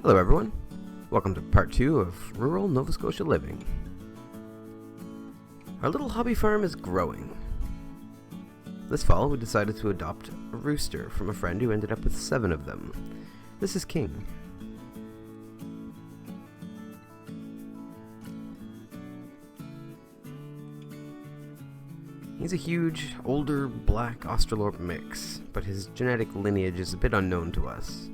Hello everyone, welcome to part 2 of rural Nova Scotia living. Our little hobby farm is growing. This fall we decided to adopt a rooster from a friend who ended up with 7 of them. This is King. He's a huge, older black Australorp mix, but his genetic lineage is a bit unknown to us.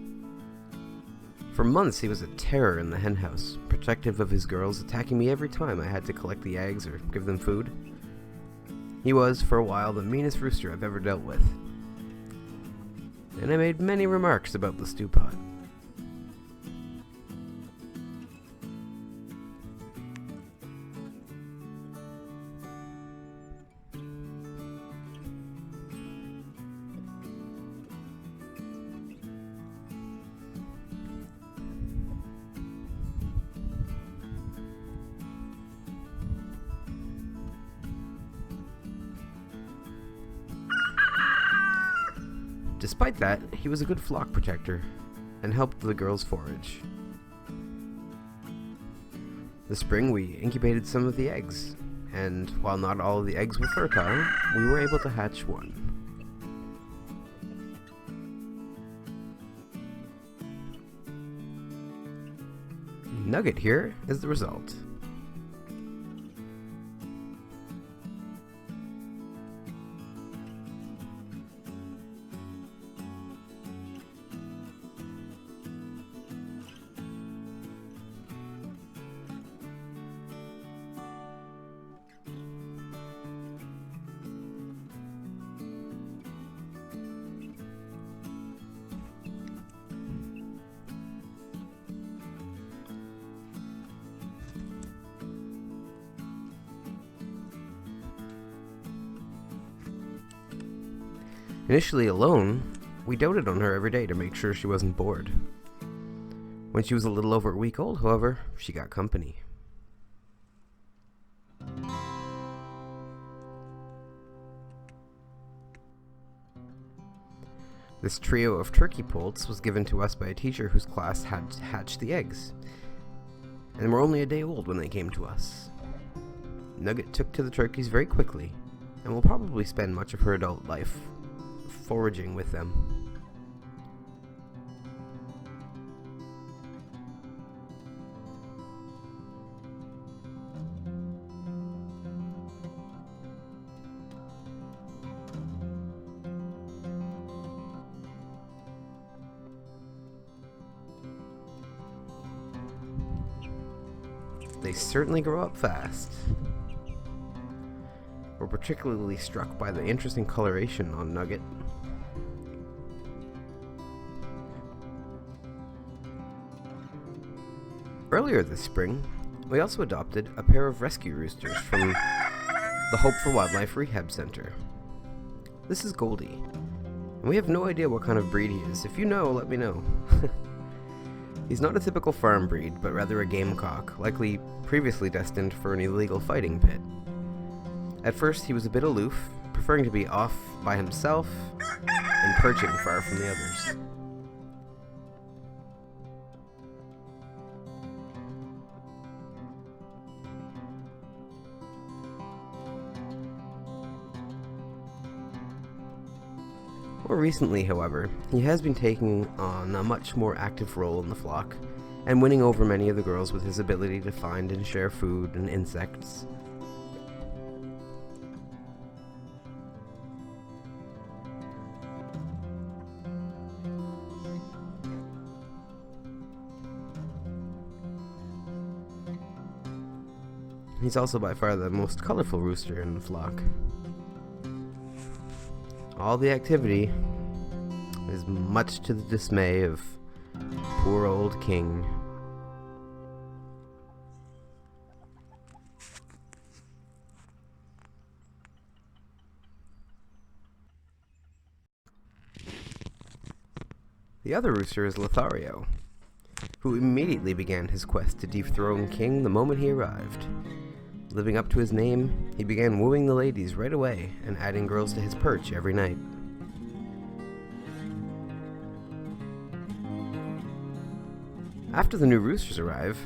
For months he was a terror in the henhouse, protective of his girls, attacking me every time I had to collect the eggs or give them food. He was, for a while, the meanest rooster I've ever dealt with. And I made many remarks about the stew pot. Despite that, he was a good flock protector and helped the girls forage. This spring we incubated some of the eggs, and while not all of the eggs were fertile, we were able to hatch one. Nugget here is the result. Initially alone, we doted on her every day to make sure she wasn't bored. When she was a little over a week old, however, she got company. This trio of turkey poults was given to us by a teacher whose class had hatched the eggs, and were only a day old when they came to us. Nugget took to the turkeys very quickly, and will probably spend much of her adult life foraging with them. They certainly grow up fast. We're particularly struck by the interesting coloration on Nugget. Earlier this spring, we also adopted a pair of rescue roosters from the Hope for Wildlife Rehab Center. This is Goldie, and we have no idea what kind of breed he is. If you know, let me know. He's not a typical farm breed, but rather a gamecock, likely previously destined for an illegal fighting pit. At first, he was a bit aloof, preferring to be off by himself and perching far from the others. More recently, however, he has been taking on a much more active role in the flock, and winning over many of the girls with his ability to find and share food and insects. He's also by far the most colorful rooster in the flock. All the activity is much to the dismay of poor old King. The other rooster is Lothario, who immediately began his quest to dethrone King the moment he arrived. Living up to his name, he began wooing the ladies right away and adding girls to his perch every night. After the new roosters arrive,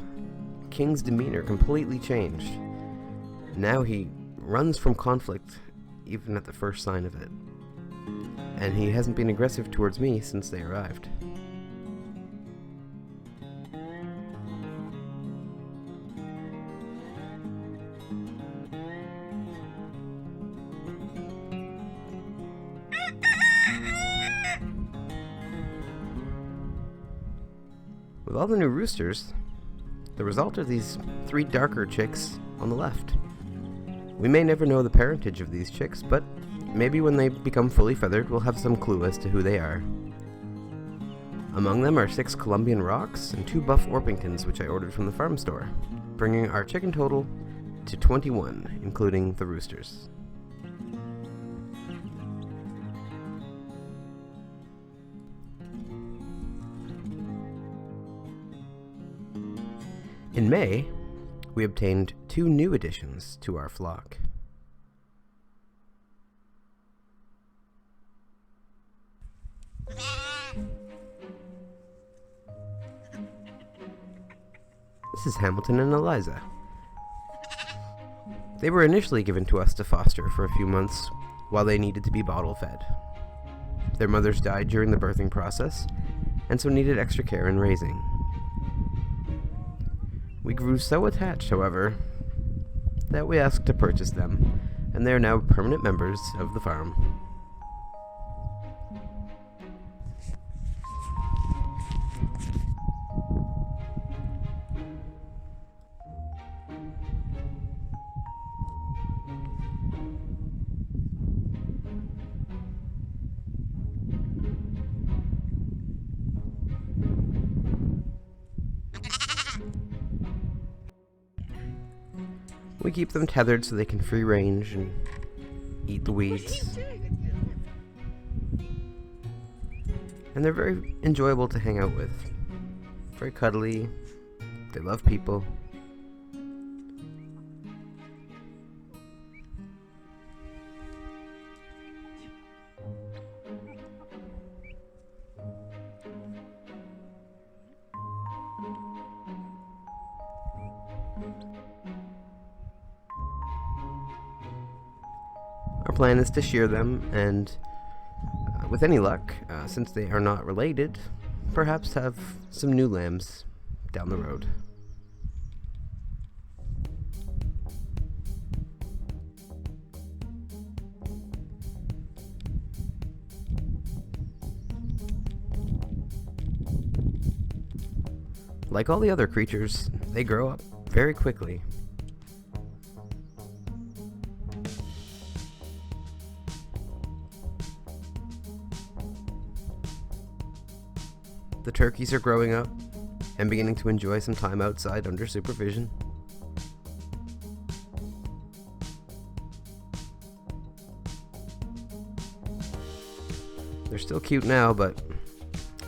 King's demeanor completely changed. Now he runs from conflict even at the first sign of it. And he hasn't been aggressive towards me since they arrived. With all the new roosters, the result are these 3 darker chicks on the left. We may never know the parentage of these chicks, but maybe when they become fully feathered, we'll have some clue as to who they are. Among them are 6 Colombian rocks and 2 buff Orpingtons, which I ordered from the farm store, bringing our chicken total to 21, including the roosters. In May, we obtained 2 new additions to our flock. This is Hamilton and Eliza. They were initially given to us to foster for a few months while they needed to be bottle fed. Their mothers died during the birthing process, and so needed extra care in raising. We grew so attached, however, that we asked to purchase them, and they are now permanent members of the farm. We keep them tethered so they can free range and eat the weeds. And they're very enjoyable to hang out with. Very cuddly. They love people. Our plan is to shear them and, with any luck, since they are not related, perhaps have some new lambs down the road. Like all the other creatures, they grow up very quickly. The turkeys are growing up and beginning to enjoy some time outside under supervision. They're still cute now, but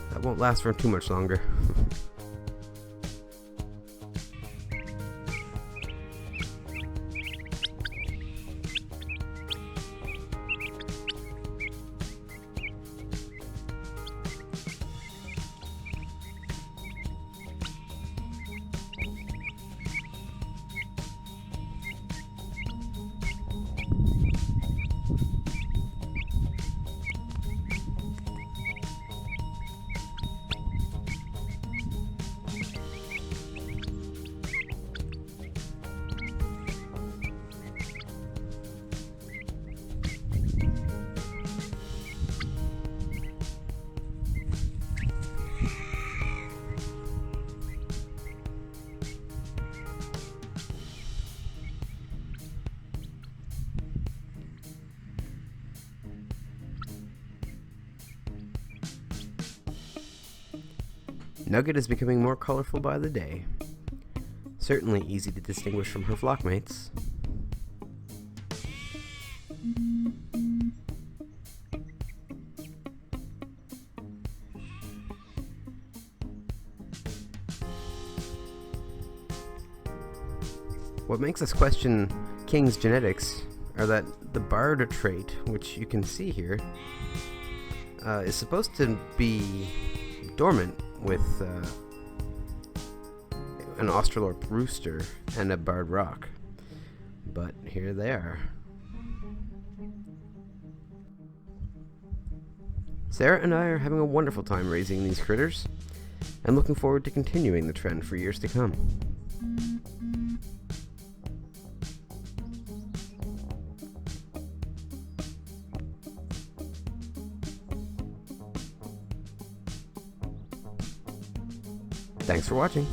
that won't last for too much longer. Nugget is becoming more colorful by the day. Certainly easy to distinguish from her flockmates. What makes us question King's genetics are that the barred trait, which you can see here, is supposed to be dormant with an Australorp rooster and a barred rock. But here they are. Sarah and I are having a wonderful time raising these critters, and looking forward to continuing the trend for years to come. Thanks for watching.